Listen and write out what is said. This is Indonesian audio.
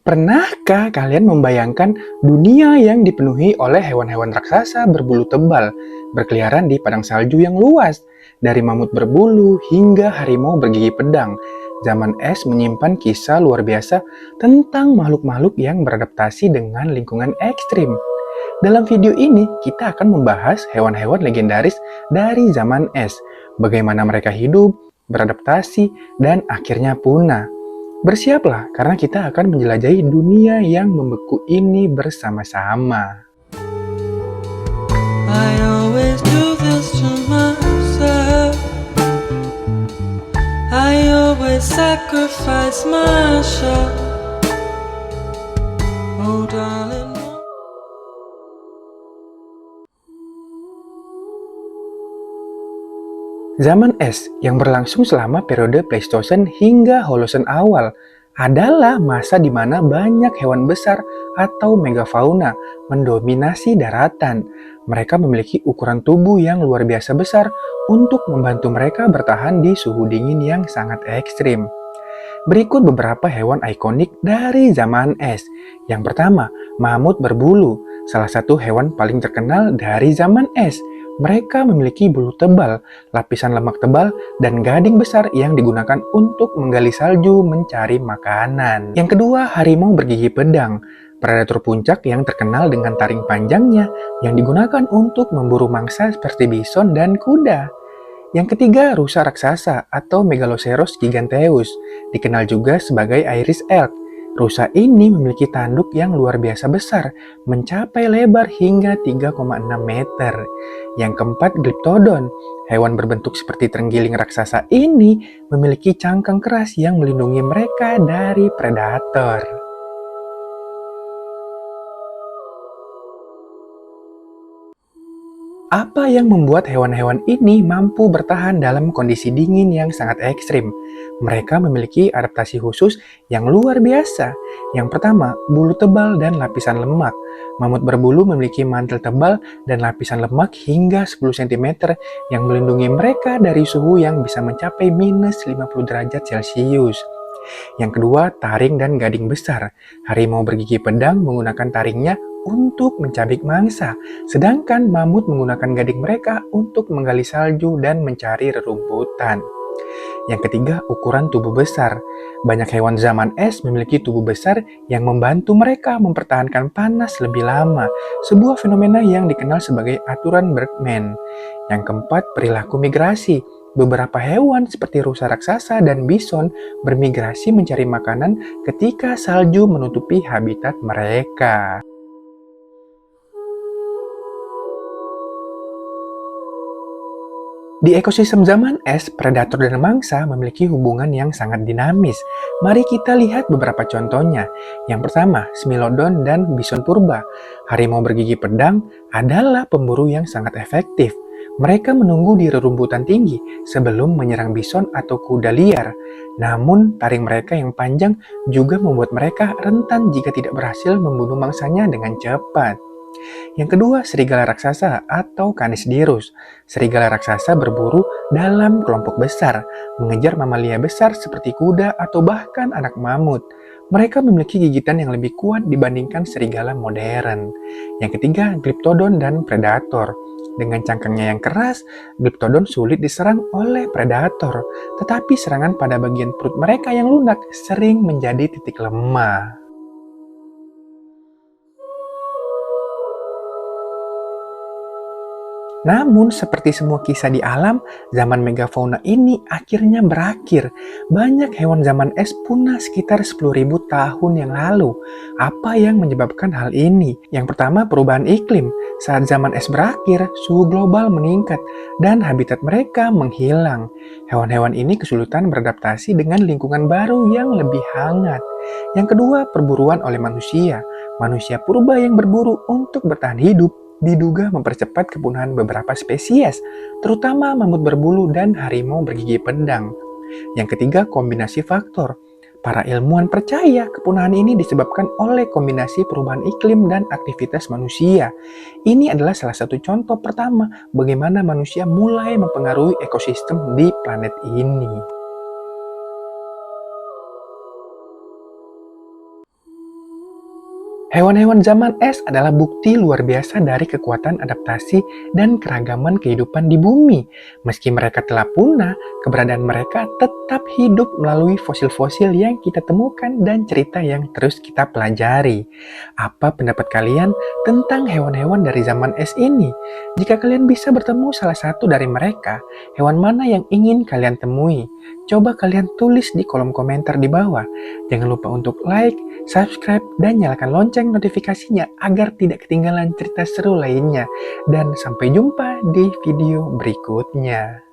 Pernahkah kalian membayangkan dunia yang dipenuhi oleh hewan-hewan raksasa berbulu tebal, berkeliaran di padang salju yang luas? Dari mamut berbulu hingga harimau bergigi pedang, zaman es menyimpan kisah luar biasa tentang makhluk-makhluk yang beradaptasi dengan lingkungan ekstrim. Dalam video ini, kita akan membahas hewan-hewan legendaris dari zaman es, bagaimana mereka hidup, beradaptasi, dan akhirnya punah. Bersiaplah, karena kita akan menjelajahi dunia yang membeku ini bersama-sama. I always do this to myself. I always sacrifice myself. Oh darling. Zaman es yang berlangsung selama periode Pleistosen hingga Holosen awal adalah masa di mana banyak hewan besar atau megafauna mendominasi daratan. Mereka memiliki ukuran tubuh yang luar biasa besar untuk membantu mereka bertahan di suhu dingin yang sangat ekstrim. Berikut beberapa hewan ikonik dari zaman es. Yang pertama, mamut berbulu, salah satu hewan paling terkenal dari zaman es. Mereka memiliki bulu tebal, lapisan lemak tebal, dan gading besar yang digunakan untuk menggali salju mencari makanan. Yang kedua, harimau bergigi pedang, predator puncak yang terkenal dengan taring panjangnya yang digunakan untuk memburu mangsa seperti bison dan kuda. Yang ketiga, rusa raksasa atau Megaloceros giganteus, dikenal juga sebagai Iris elk. Rusa ini memiliki tanduk yang luar biasa besar, mencapai lebar hingga 3,6 meter. Yang keempat, Glyptodon. Hewan berbentuk seperti terenggiling raksasa ini memiliki cangkang keras yang melindungi mereka dari predator. Apa yang membuat hewan-hewan ini mampu bertahan dalam kondisi dingin yang sangat ekstrim? Mereka memiliki adaptasi khusus yang luar biasa. Yang pertama, bulu tebal dan lapisan lemak. Mamut berbulu memiliki mantel tebal dan lapisan lemak hingga 10 cm yang melindungi mereka dari suhu yang bisa mencapai minus 50 derajat Celcius. Yang kedua, taring dan gading besar. Harimau bergigi pedang menggunakan taringnya untuk mencabik mangsa, sedangkan mamut menggunakan gading mereka untuk menggali salju dan mencari rerumputan. Yang ketiga, ukuran tubuh besar. Banyak hewan zaman es memiliki tubuh besar yang membantu mereka mempertahankan panas lebih lama, sebuah fenomena yang dikenal sebagai aturan Bergman. Yang keempat, perilaku migrasi. Beberapa hewan seperti rusa raksasa dan bison bermigrasi mencari makanan ketika salju menutupi habitat mereka. Di ekosistem zaman es, predator dan mangsa memiliki hubungan yang sangat dinamis. Mari kita lihat beberapa contohnya. Yang pertama, Smilodon dan bison purba. Harimau bergigi pedang adalah pemburu yang sangat efektif. Mereka menunggu di rerumputan tinggi sebelum menyerang bison atau kuda liar. Namun, taring mereka yang panjang juga membuat mereka rentan jika tidak berhasil membunuh mangsanya dengan cepat. Yang kedua, serigala raksasa atau Canis dirus. Serigala raksasa berburu dalam kelompok besar, mengejar mamalia besar seperti kuda atau bahkan anak mamut. Mereka memiliki gigitan yang lebih kuat dibandingkan serigala modern. Yang ketiga, Glyptodon dan predator. Dengan cangkangnya yang keras, Glyptodon sulit diserang oleh predator, tetapi serangan pada bagian perut mereka yang lunak sering menjadi titik lemah. Namun, seperti semua kisah di alam, zaman megafauna ini akhirnya berakhir. Banyak hewan zaman es punah sekitar 10.000 tahun yang lalu. Apa yang menyebabkan hal ini? Yang pertama, perubahan iklim. Saat zaman es berakhir, suhu global meningkat dan habitat mereka menghilang. Hewan-hewan ini kesulitan beradaptasi dengan lingkungan baru yang lebih hangat. Yang kedua, perburuan oleh manusia. Manusia purba yang berburu untuk bertahan hidup diduga mempercepat kepunahan beberapa spesies, terutama mamut berbulu dan harimau bergigi pedang. Yang ketiga, kombinasi faktor. Para ilmuwan percaya kepunahan ini disebabkan oleh kombinasi perubahan iklim dan aktivitas manusia. Ini adalah salah satu contoh pertama bagaimana manusia mulai mempengaruhi ekosistem di planet ini. Hewan-hewan zaman es adalah bukti luar biasa dari kekuatan adaptasi dan keragaman kehidupan di bumi. Meski mereka telah punah, keberadaan mereka tetap hidup melalui fosil-fosil yang kita temukan dan cerita yang terus kita pelajari. Apa pendapat kalian tentang hewan-hewan dari zaman es ini? Jika kalian bisa bertemu salah satu dari mereka, hewan mana yang ingin kalian temui? Coba kalian tulis di kolom komentar di bawah. Jangan lupa untuk like, subscribe, dan nyalakan lonceng notifikasinya agar tidak ketinggalan cerita seru lainnya. Dan sampai jumpa di video berikutnya.